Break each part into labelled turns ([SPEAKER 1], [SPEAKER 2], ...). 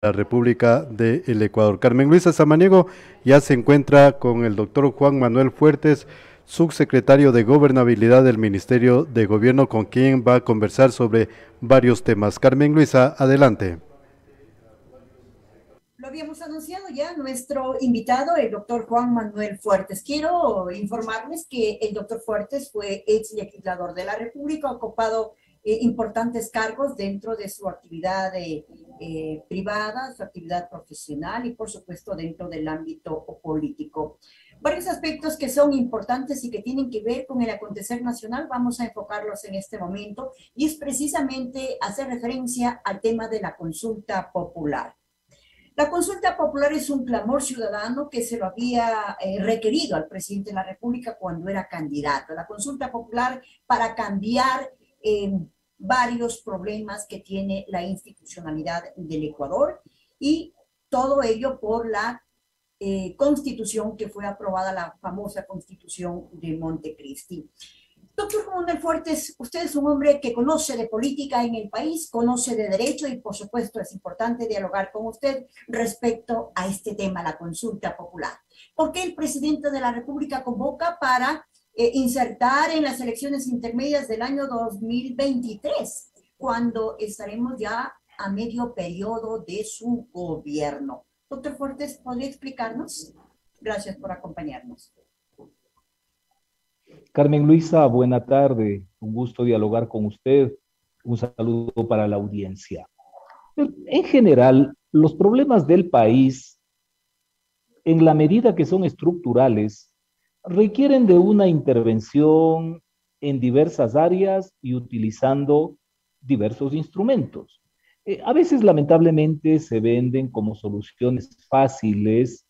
[SPEAKER 1] La República del Ecuador. Carmen Luisa Samaniego ya se encuentra con el doctor Juan Manuel Fuertes, subsecretario de Gobernabilidad del Ministerio de Gobierno, con quien va a conversar sobre varios temas. Carmen Luisa, adelante.
[SPEAKER 2] Lo habíamos anunciado ya, nuestro invitado, el doctor Juan Manuel Fuertes. Quiero informarles que el doctor Fuertes fue ex legislador de la República, ha ocupado importantes cargos dentro de su actividad privada, su actividad profesional y, por supuesto, dentro del ámbito político. Varios aspectos que son importantes y que tienen que ver con el acontecer nacional, vamos a enfocarlos en este momento, y es precisamente hacer referencia al tema de la consulta popular. La consulta popular es un clamor ciudadano que se lo había requerido al presidente de la República cuando era candidato. La consulta popular para cambiar varios problemas que tiene la institucionalidad del Ecuador, y todo ello por la constitución que fue aprobada, la famosa constitución de Montecristi. Doctor Juan Manuel Fuertes, usted es un hombre que conoce de política en el país, conoce de derecho, y por supuesto es importante dialogar con usted respecto a este tema, la consulta popular. ¿Por qué el presidente de la República convoca para insertar en las elecciones intermedias del año 2023, cuando estaremos ya a medio periodo de su gobierno? Doctor Fuertes, ¿podría explicarnos? Gracias por acompañarnos.
[SPEAKER 3] Carmen Luisa, buena tarde. Un gusto dialogar con usted. Un saludo para la audiencia. En general, los problemas del país, en la medida que son estructurales, requieren de una intervención en diversas áreas y utilizando diversos instrumentos. A veces, lamentablemente, se venden como soluciones fáciles,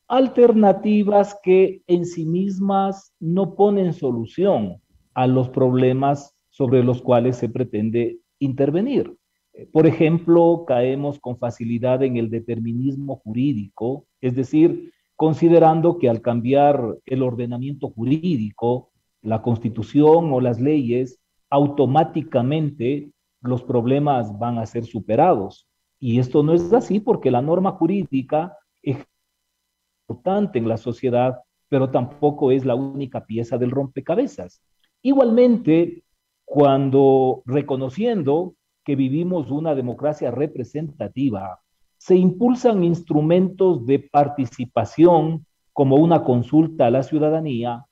[SPEAKER 3] alternativas que en sí mismas no ponen solución a los problemas sobre los cuales se pretende intervenir. Por ejemplo, caemos con facilidad en el determinismo jurídico, es decir, considerando que al cambiar el ordenamiento jurídico, la constitución o las leyes, automáticamente los problemas van a ser superados. Y esto no es así, porque la norma jurídica es importante en la sociedad, pero tampoco es la única pieza del rompecabezas. Igualmente, cuando reconociendo que vivimos una democracia representativa, se impulsan instrumentos de participación como una consulta a la ciudadanía,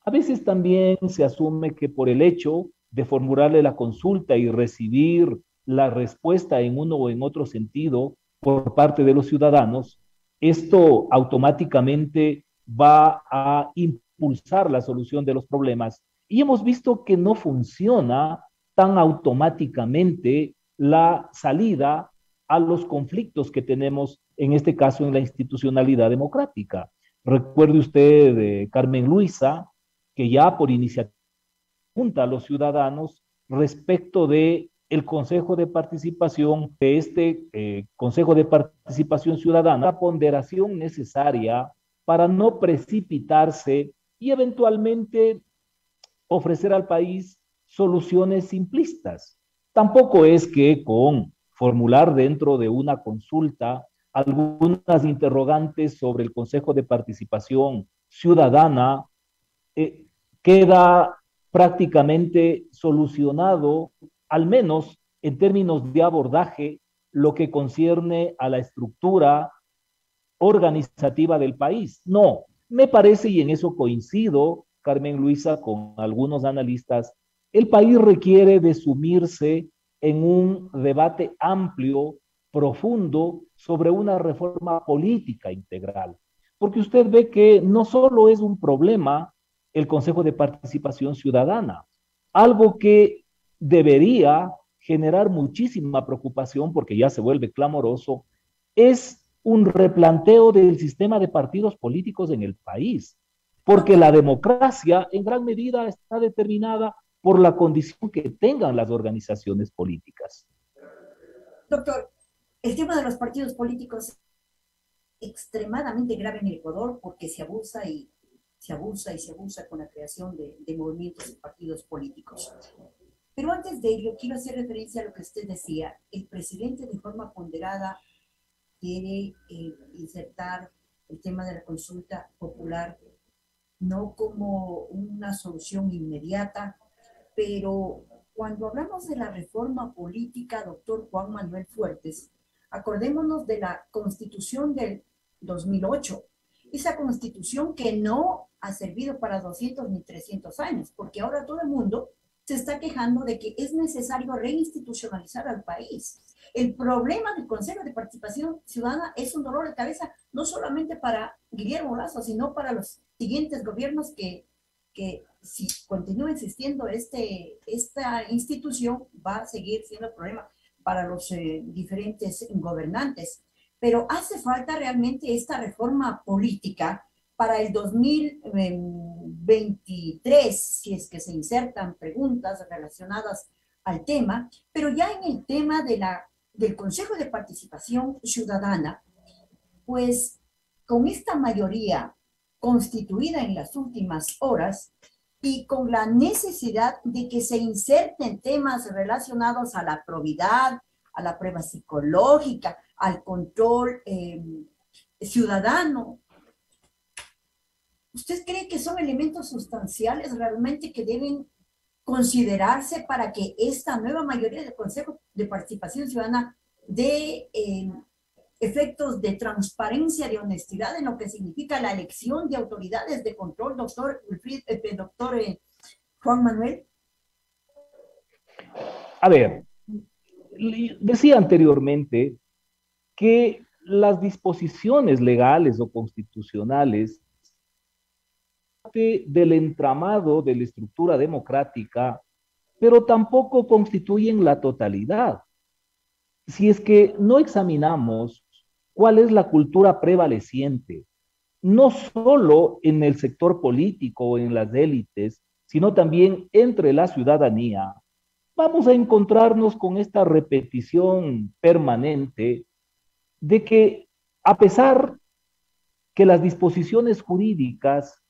[SPEAKER 3] a veces también se asume que por el hecho de formularle la consulta y recibir la respuesta en uno o en otro sentido por parte de los ciudadanos, esto automáticamente va a impulsar la solución de los problemas. Y hemos visto que no funciona tan automáticamente la salida a los conflictos que tenemos, en este caso, en la institucionalidad democrática. Recuerde usted, Carmen Luisa, que ya por iniciativa junta a los ciudadanos respecto de el Consejo de Participación, de este Consejo de Participación Ciudadana, la ponderación necesaria para no precipitarse y eventualmente ofrecer al país soluciones simplistas. Tampoco es que con formular dentro de una consulta algunas interrogantes sobre el Consejo de Participación Ciudadana eh, queda prácticamente solucionado, al menos en términos de abordaje, lo que concierne a la estructura organizativa del país. No, me parece, y en eso coincido, Carmen Luisa, con algunos analistas, el país requiere de sumirse en un debate amplio, profundo, sobre una reforma política integral. Porque usted ve que no solo es un problema el Consejo de Participación Ciudadana, algo que debería generar muchísima preocupación porque ya se vuelve clamoroso, es un replanteo del sistema de partidos políticos en el país, porque
[SPEAKER 2] Doctor,
[SPEAKER 3] la democracia en gran medida está determinada por la condición que tengan las organizaciones políticas.
[SPEAKER 2] doctor, el tema de los partidos políticos es extremadamente grave en el Ecuador, porque se abusa y se abusa y se abusa con la creación de movimientos y partidos políticos. Pero antes de ello, quiero hacer referencia a lo que usted decía. El presidente, de forma ponderada, quiere insertar el tema de la consulta popular no como una solución inmediata, pero cuando hablamos de la reforma política, doctor Juan Manuel Fuertes, acordémonos de la Constitución del 2008, esa Constitución que no ha servido para 200 ni 300 años, porque ahora todo el mundo se está quejando de que es necesario reinstitucionalizar al país. El problema del Consejo de Participación Ciudadana es un dolor de cabeza no solamente para Guillermo Lasso, sino para los siguientes gobiernos que si continúa existiendo esta institución, va a seguir siendo el problema para los diferentes gobernantes. Pero hace falta realmente esta reforma política para el 2023, si es que se insertan preguntas relacionadas al tema, pero ya en el tema del Consejo de Participación Ciudadana, pues con esta mayoría constituida en las últimas horas y con la necesidad de que se inserten temas relacionados a la probidad, a la prueba psicológica, al control ciudadano. ¿Usted cree que son elementos sustanciales realmente que deben considerarse para que esta nueva mayoría del Consejo de Participación Ciudadana dé efectos de transparencia, de honestidad en lo que significa la elección de autoridades de control, doctor Juan Manuel?
[SPEAKER 3] A ver, decía anteriormente que las disposiciones legales o constitucionales del entramado de la estructura democrática, pero tampoco constituyen la totalidad. Si es que no examinamos cuál es la cultura prevaleciente, no solo en el sector político o en las élites, sino también entre la ciudadanía, vamos a encontrarnos con esta repetición permanente de que, a pesar que las disposiciones jurídicas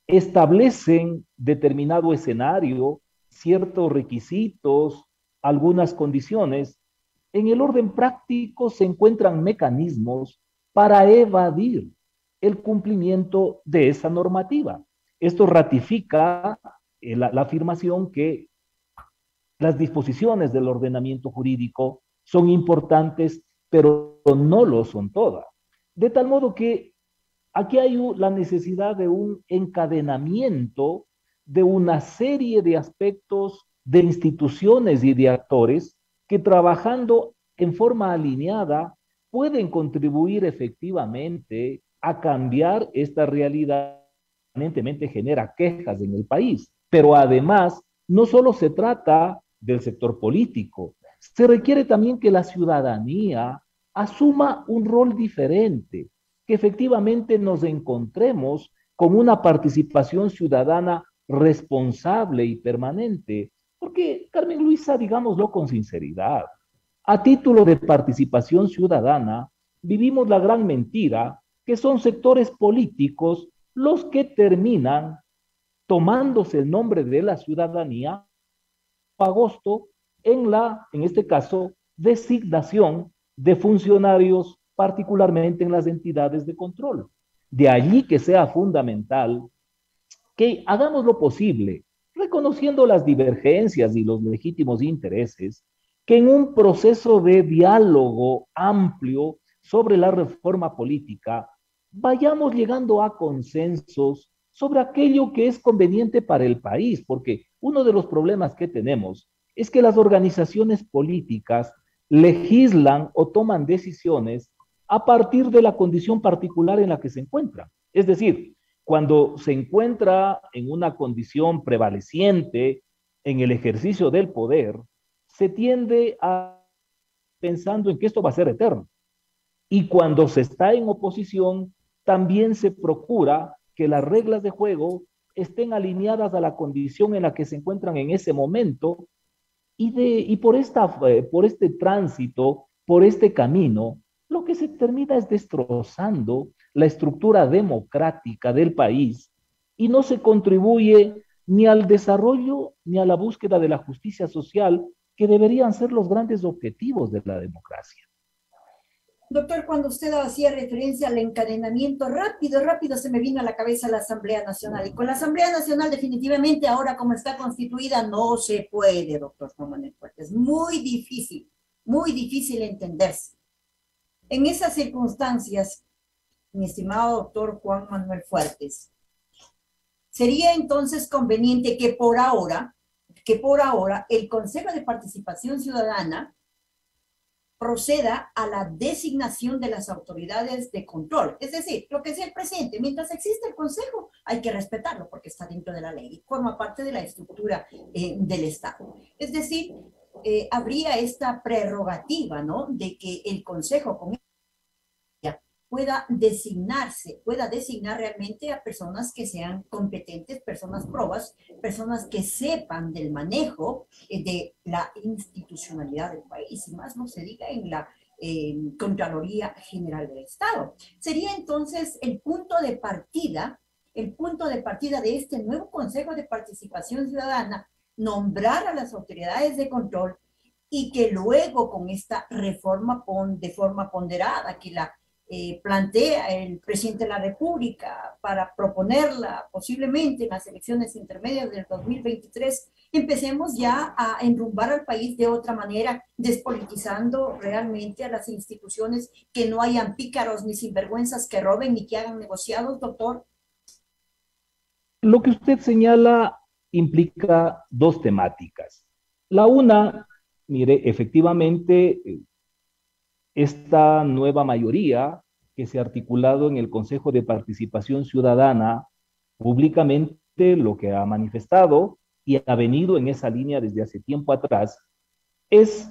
[SPEAKER 3] establecen determinado escenario, ciertos requisitos, algunas condiciones, en el orden práctico se encuentran mecanismos para evadir el cumplimiento de esa normativa. Esto ratifica la afirmación que las disposiciones del ordenamiento jurídico son importantes, pero no lo son todas. De tal modo que aquí hay la necesidad de un encadenamiento de una serie de aspectos, de instituciones y de actores que trabajando en forma alineada pueden contribuir efectivamente a cambiar esta realidad que evidentemente genera quejas en el país. Pero además, no solo se trata del sector político, se requiere también que la ciudadanía asuma un rol diferente, que efectivamente nos encontremos con una participación ciudadana responsable y permanente. Porque, Carmen Luisa, digámoslo con sinceridad, a título de participación ciudadana, vivimos la gran mentira que son sectores políticos los que terminan tomándose el nombre de la ciudadanía agosto en este caso, designación de funcionarios, particularmente en las entidades de control. De allí que sea fundamental que hagamos lo posible, reconociendo las divergencias y los legítimos intereses, que en un proceso de diálogo amplio sobre la reforma política vayamos llegando a consensos sobre aquello que es conveniente para el país, porque uno de los problemas que tenemos es que las organizaciones políticas legislan o toman decisiones a partir de la condición particular en la que se encuentran. Es decir, cuando se encuentra en una condición prevaleciente en el ejercicio del poder, se tiende a pensando en que esto va a ser eterno. Y cuando se está en oposición, también se procura que las reglas de juego estén alineadas a la condición en la que se encuentran en ese momento y por este tránsito, por este camino, lo que se termina es destrozando la estructura democrática del país y no se contribuye ni al desarrollo ni a la búsqueda de la justicia social que deberían ser los grandes objetivos de la democracia.
[SPEAKER 2] Doctor, cuando usted hacía referencia al encadenamiento, rápido se me vino a la cabeza la Asamblea Nacional. Y con la Asamblea Nacional definitivamente ahora como está constituida no se puede, doctor Juan Manuel Fuertes. Es muy difícil entenderse. En esas circunstancias, mi estimado doctor Juan Manuel Fuertes, sería entonces conveniente que por ahora el Consejo de Participación Ciudadana proceda a la designación de las autoridades de control. Es decir, lo que sea el presidente, mientras existe el Consejo, hay que respetarlo porque está dentro de la ley y forma parte de la estructura del Estado. Es decir, habría esta prerrogativa, ¿no?, de que el Consejo con pueda designar realmente a personas que sean competentes, personas probas, personas que sepan del manejo de la institucionalidad del país, y más no se diga en la Contraloría General del Estado. Sería entonces el punto de partida de este nuevo Consejo de Participación Ciudadana, nombrar a las autoridades de control y que luego con esta reforma de forma ponderada que la plantea el presidente de la República para proponerla posiblemente en las elecciones intermedias del 2023, empecemos ya a enrumbar al país de otra manera, despolitizando realmente a las instituciones, que no hayan pícaros ni sinvergüenzas que roben ni que hagan negociados, doctor.
[SPEAKER 3] Lo que usted señala implica dos temáticas. La una, mire, efectivamente, esta nueva mayoría que se ha articulado en el Consejo de Participación Ciudadana públicamente lo que ha manifestado y ha venido en esa línea desde hace tiempo atrás es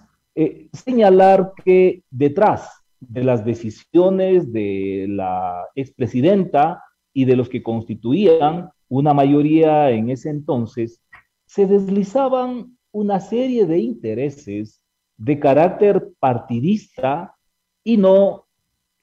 [SPEAKER 3] señalar que detrás de las decisiones de la expresidenta y de los que constituían una mayoría en ese entonces, se deslizaban una serie de intereses de carácter partidista y no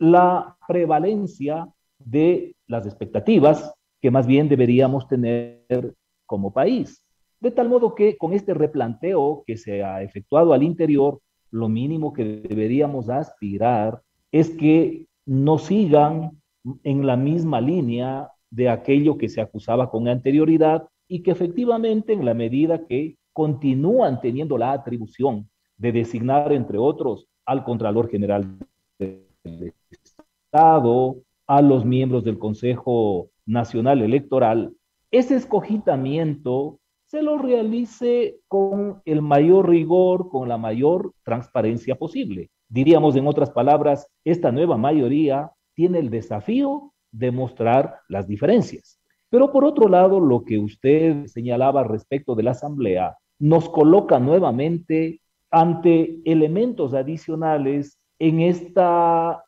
[SPEAKER 3] la prevalencia de las expectativas que más bien deberíamos tener como país. De tal modo que con este replanteo que se ha efectuado al interior, lo mínimo que deberíamos aspirar es que no sigan en la misma línea de aquello que se acusaba con anterioridad y que efectivamente en la medida que continúan teniendo la atribución de designar, entre otros, al Contralor General del Estado, a los miembros del Consejo Nacional Electoral, ese escogitamiento se lo realice con el mayor rigor, con la mayor transparencia posible. Diríamos, en otras palabras, esta nueva mayoría tiene el desafío de mostrar las diferencias. Pero por otro lado, lo que usted señalaba respecto de la Asamblea nos coloca nuevamente ante elementos adicionales en esta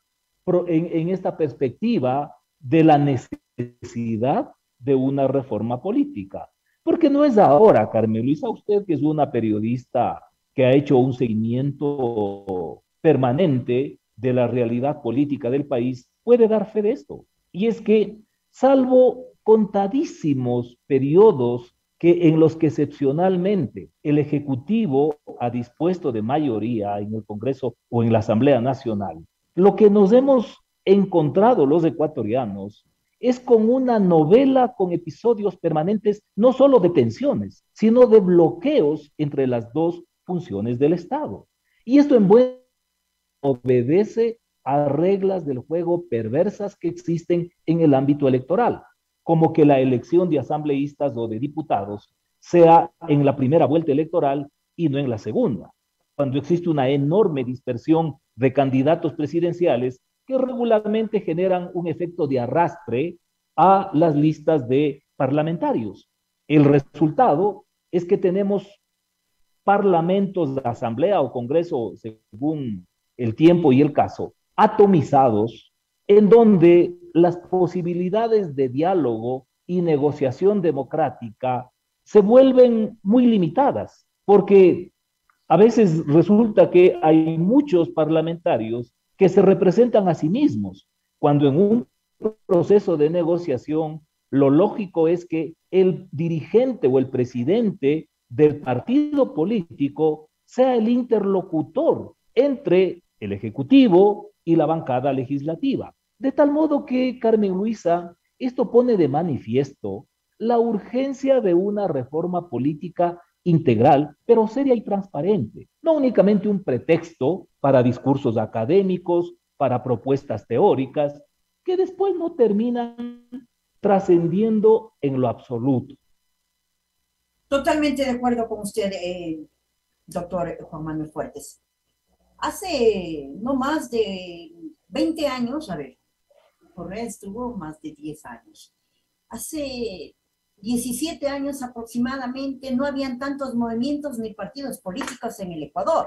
[SPEAKER 3] perspectiva de la necesidad de una reforma política. Porque no es ahora, Carmen Luisa, usted que es una periodista que ha hecho un seguimiento permanente de la realidad política del país, puede dar fe de esto. Y es que, salvo contadísimos periodos en los que excepcionalmente el Ejecutivo ha dispuesto de mayoría en el Congreso o en la Asamblea Nacional, lo que nos hemos encontrado los ecuatorianos es con una novela con episodios permanentes, no solo de tensiones, sino de bloqueos entre las dos funciones del Estado. Y esto en buen obedece a reglas del juego perversas que existen en el ámbito electoral, como que la elección de asambleístas o de diputados sea en la primera vuelta electoral y no en la segunda, cuando existe una enorme dispersión de candidatos presidenciales que regularmente generan un efecto de arrastre a las listas de parlamentarios. El resultado es que tenemos parlamentos de asamblea o congreso, según el tiempo y el caso, atomizados, en donde las posibilidades de diálogo y negociación democrática se vuelven muy limitadas, porque a veces resulta que hay muchos parlamentarios que se representan a sí mismos, cuando en un proceso de negociación lo lógico es que el dirigente o el presidente del partido político sea el interlocutor entre el Ejecutivo y la bancada legislativa. De tal modo que, Carmen Luisa, esto pone de manifiesto la urgencia de una reforma política integral, pero seria y transparente, no únicamente un pretexto para discursos académicos, para propuestas teóricas, que después no terminan trascendiendo en lo absoluto.
[SPEAKER 2] Totalmente de acuerdo con usted, doctor Juan Manuel Fuertes. Hace no más de 20 años, a ver, Correa estuvo más de 10 años. Hace 17 años aproximadamente no habían tantos movimientos ni partidos políticos en el Ecuador.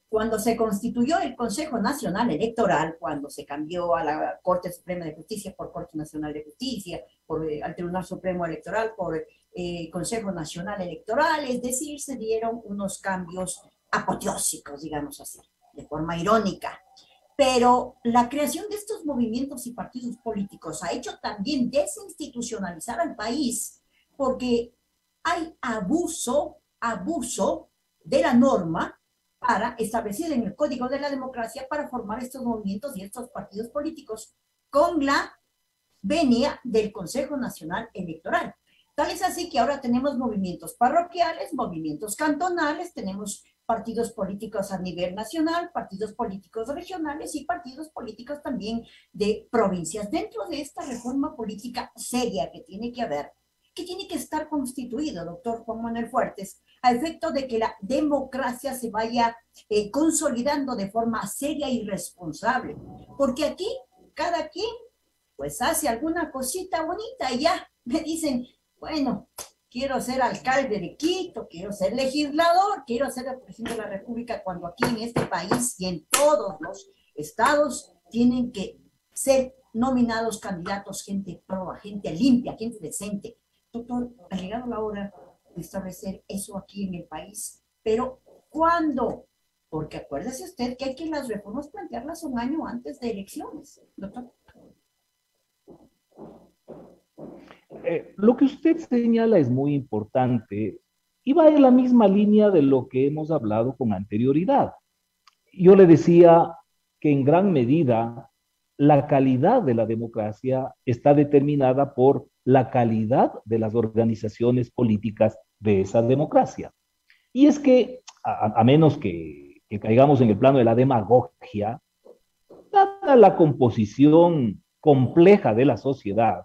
[SPEAKER 2] Cuando se constituyó el Consejo Nacional Electoral, cuando se cambió a la Corte Suprema de Justicia por Corte Nacional de Justicia, al Tribunal Supremo Electoral por Consejo Nacional Electoral, es decir, se dieron unos cambios apoteósicos, digamos así, de forma irónica. Pero la creación de estos movimientos y partidos políticos ha hecho también desinstitucionalizar al país, porque hay abuso de la norma para establecer en el Código de la Democracia para formar estos movimientos y estos partidos políticos con la venia del Consejo Nacional Electoral. Tal es así que ahora tenemos movimientos parroquiales, movimientos cantonales, tenemos partidos políticos a nivel nacional, partidos políticos regionales y partidos políticos también de provincias. Dentro de esta reforma política seria que tiene que haber, que tiene que estar constituido, doctor Juan Manuel Fuertes, a efecto de que la democracia se vaya consolidando de forma seria y responsable. Porque aquí cada quien pues hace alguna cosita bonita y ya me dicen, bueno, quiero ser alcalde de Quito, quiero ser legislador, quiero ser el presidente de la República, cuando aquí en este país y en todos los estados tienen que ser nominados candidatos, gente proba, gente limpia, gente decente. Doctor, ha llegado la hora de establecer eso aquí en el país, pero ¿cuándo? Porque acuérdese usted que hay que las reformas plantearlas un año antes de elecciones, doctor.
[SPEAKER 3] Lo que usted señala es muy importante y va en la misma línea de lo que hemos hablado con anterioridad. Yo le decía que en gran medida la calidad de la democracia está determinada por la calidad de las organizaciones políticas de esa democracia. Y es que, a menos que caigamos en el plano de la demagogia, dada la composición compleja de la sociedad,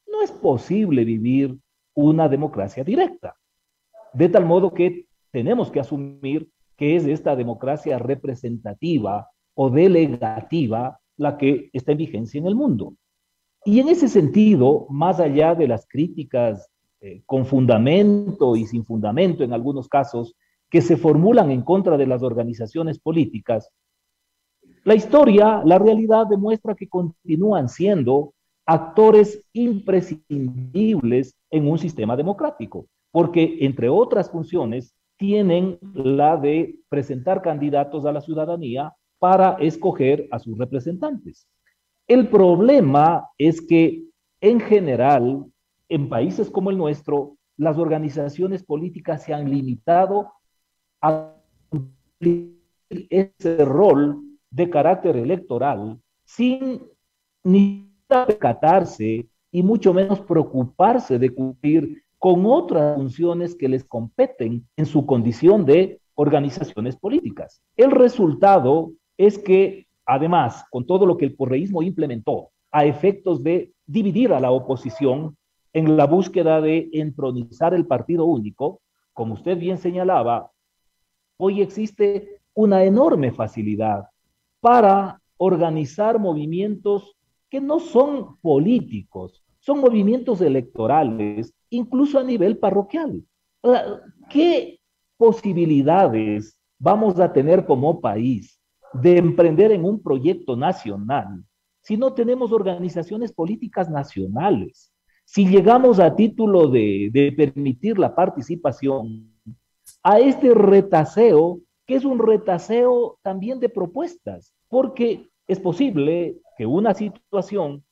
[SPEAKER 3] no es posible vivir una democracia directa. De tal modo que tenemos que asumir que es esta democracia representativa o delegativa la que está en vigencia en el mundo. Y en ese sentido, más allá de las críticas con fundamento y sin fundamento en algunos casos que se formulan en contra de las organizaciones políticas, la historia, la realidad demuestra que continúan siendo actores imprescindibles en un sistema democrático, porque entre otras funciones tienen la de presentar candidatos a la ciudadanía para escoger a sus representantes. El problema es que, en general, en países como el nuestro, las organizaciones políticas se han limitado a cumplir ese rol de carácter electoral sin ni percatarse y mucho menos preocuparse de cumplir con otras funciones que les competen en su condición de organizaciones políticas. El resultado es que, además, con todo lo que el porreísmo implementó a efectos de dividir a la oposición en la búsqueda de entronizar el partido único, como usted bien señalaba, hoy existe una enorme facilidad para organizar movimientos que no son políticos, son movimientos electorales, incluso a nivel parroquial. ¿Qué posibilidades vamos a tener como país de emprender en un proyecto nacional si no tenemos organizaciones políticas nacionales? Si llegamos a título de permitir la participación a este retaseo, que es un retaseo también de propuestas, porque es posible que una situación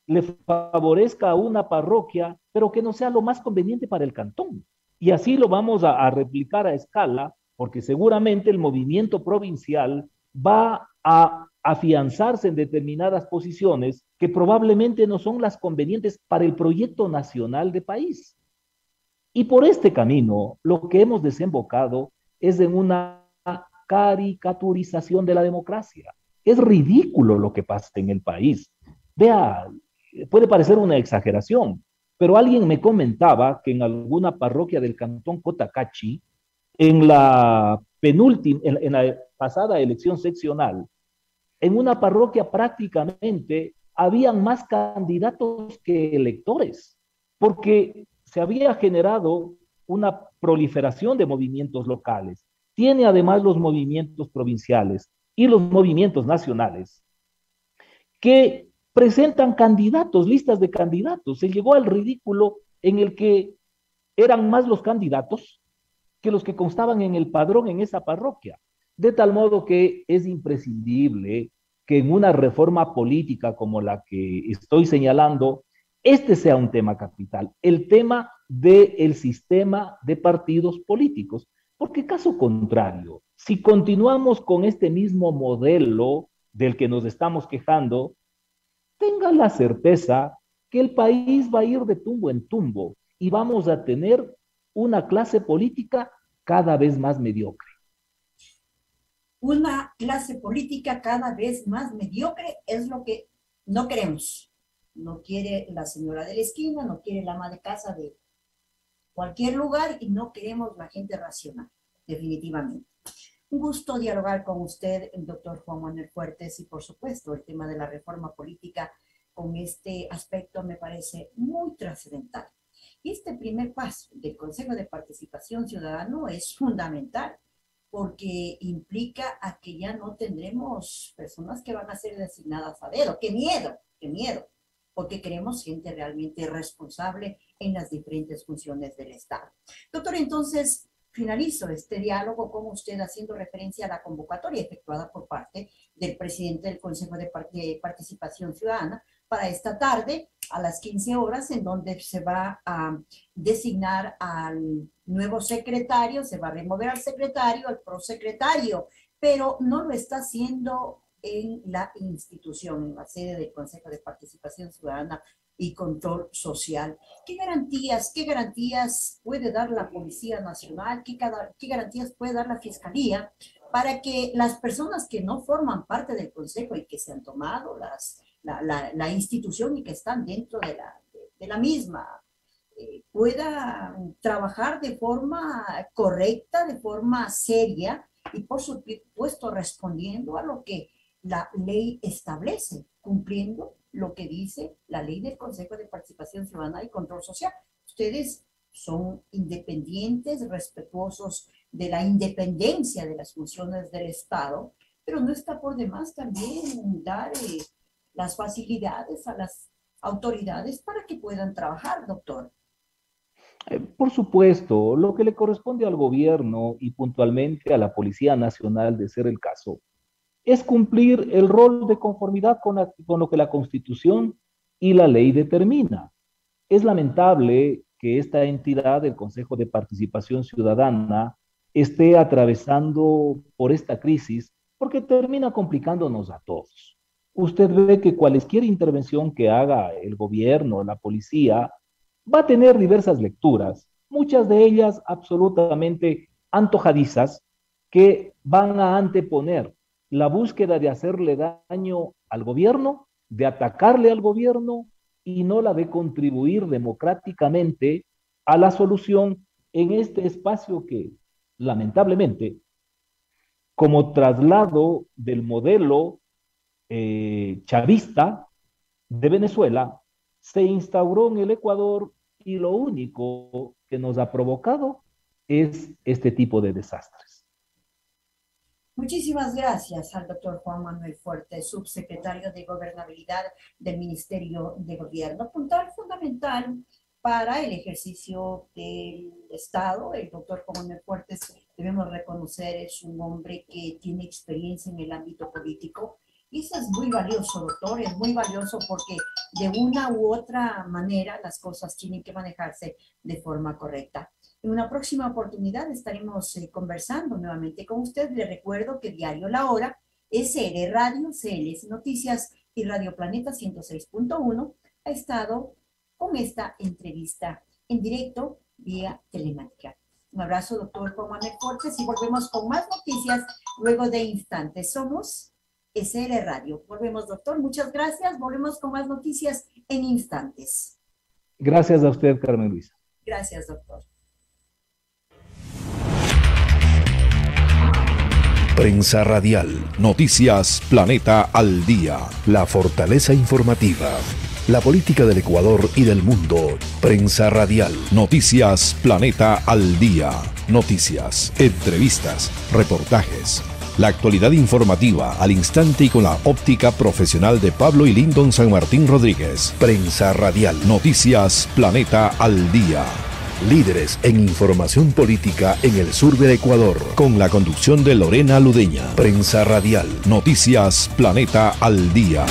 [SPEAKER 3] le favorezca a una parroquia, pero que no sea lo más conveniente para el cantón. Y así lo vamos a replicar a escala, porque seguramente el movimiento provincial va a afianzarse en determinadas posiciones que probablemente no son las convenientes para el proyecto nacional de país. Y por este camino, lo que hemos desembocado es en una caricaturización de la democracia. Es ridículo lo que pasa en el país. Vea, puede parecer una exageración, pero alguien me comentaba que en alguna parroquia del cantón Cotacachi, en la penúltima, en la pasada elección seccional, en una parroquia prácticamente habían más candidatos que electores, porque se había generado una proliferación de movimientos locales. Tiene además los movimientos provinciales y los movimientos nacionales que presentan candidatos, listas de candidatos. Se llegó al ridículo en el que eran más los candidatos que los que constaban en el padrón en esa parroquia. De tal modo que es imprescindible que en una reforma política como la que estoy señalando, este sea un tema capital, el tema del sistema de partidos políticos. Porque caso contrario, si continuamos con este mismo modelo del que nos estamos quejando, tenga la certeza que el país va a ir de tumbo en tumbo y vamos a tener una clase política cada vez más mediocre.
[SPEAKER 2] Una clase política cada vez más mediocre es lo que no queremos. No quiere la señora de la esquina, no quiere la ama de casa de cualquier lugar y no queremos la gente racional, definitivamente. Un gusto dialogar con usted, el doctor Juan Manuel Fuertes, y por supuesto el tema de la reforma política con este aspecto me parece muy trascendental. Y este primer paso del Consejo de Participación Ciudadana es fundamental porque implica a que ya no tendremos personas que van a ser designadas a dedo. ¡Qué miedo! Porque queremos gente realmente responsable en las diferentes funciones del Estado. Doctor, entonces finalizo este diálogo con usted haciendo referencia a la convocatoria efectuada por parte del presidente del Consejo de Participación Ciudadana para esta tarde a las 15 horas, en donde se va a designar al nuevo secretario, se va a remover al secretario, al prosecretario, pero no lo está haciendo en la institución, en la sede del Consejo de Participación Ciudadana y Control Social. ¿Qué garantías puede dar la Policía Nacional? ¿Qué garantías puede dar la Fiscalía para que las personas que no forman parte del Consejo y que se han tomado la institución y que están dentro de la misma puedan trabajar de forma correcta, de forma seria y por supuesto respondiendo a lo que la ley establece, cumpliendo lo que dice la ley del Consejo de Participación Ciudadana y Control Social? Ustedes son independientes, respetuosos de la independencia de las funciones del Estado, pero no está por demás también dar las facilidades a las autoridades para que puedan trabajar, doctor.
[SPEAKER 3] Por supuesto, lo que le corresponde al gobierno y puntualmente a la Policía Nacional, de ser el caso, es cumplir el rol de conformidad con lo que la Constitución y la ley determina. Es lamentable que esta entidad, el Consejo de Participación Ciudadana, esté atravesando por esta crisis porque termina complicándonos a todos. Usted ve que cualquier intervención que haga el gobierno, la policía, va a tener diversas lecturas, muchas de ellas absolutamente antojadizas, que van a anteponer la búsqueda de hacerle daño al gobierno, de atacarle al gobierno y no la de contribuir democráticamente a la solución en este espacio que, lamentablemente, como traslado del modelo chavista de Venezuela, se instauró en el Ecuador y lo único que nos ha provocado es este tipo de desastres.
[SPEAKER 2] Muchísimas gracias al doctor Juan Manuel Fuertes, subsecretario de Gobernabilidad del Ministerio de Gobierno. Puntal fundamental para el ejercicio del Estado. El doctor Juan Manuel Fuertes, debemos reconocer, es un hombre que tiene experiencia en el ámbito político. Y eso es muy valioso, doctor, es muy valioso porque de una u otra manera las cosas tienen que manejarse de forma correcta. En una próxima oportunidad estaremos conversando nuevamente con usted. Le recuerdo que Diario La Hora SR Radio, CLS Noticias y Radio Planeta 106.1 ha estado con esta entrevista en directo vía telemática. Un abrazo, doctor Juan Manuel Fuertes, y volvemos con más noticias luego de instantes. Somos SR Radio. Volvemos, doctor. Muchas gracias. Volvemos con más noticias en instantes.
[SPEAKER 3] Gracias a usted, Carmen Luisa.
[SPEAKER 2] Gracias, doctor.
[SPEAKER 4] Prensa Radial. Noticias Planeta al Día. La fortaleza informativa. La política del Ecuador y del mundo. Prensa Radial. Noticias Planeta al Día. Noticias, entrevistas, reportajes. La actualidad informativa al instante y con la óptica profesional de Pablo y Lyndon San Martín Rodríguez. Prensa Radial. Noticias Planeta al Día. Líderes en información política en el sur del Ecuador. Con la conducción de Lorena Ludeña. Prensa Radial. Noticias Planeta al Día.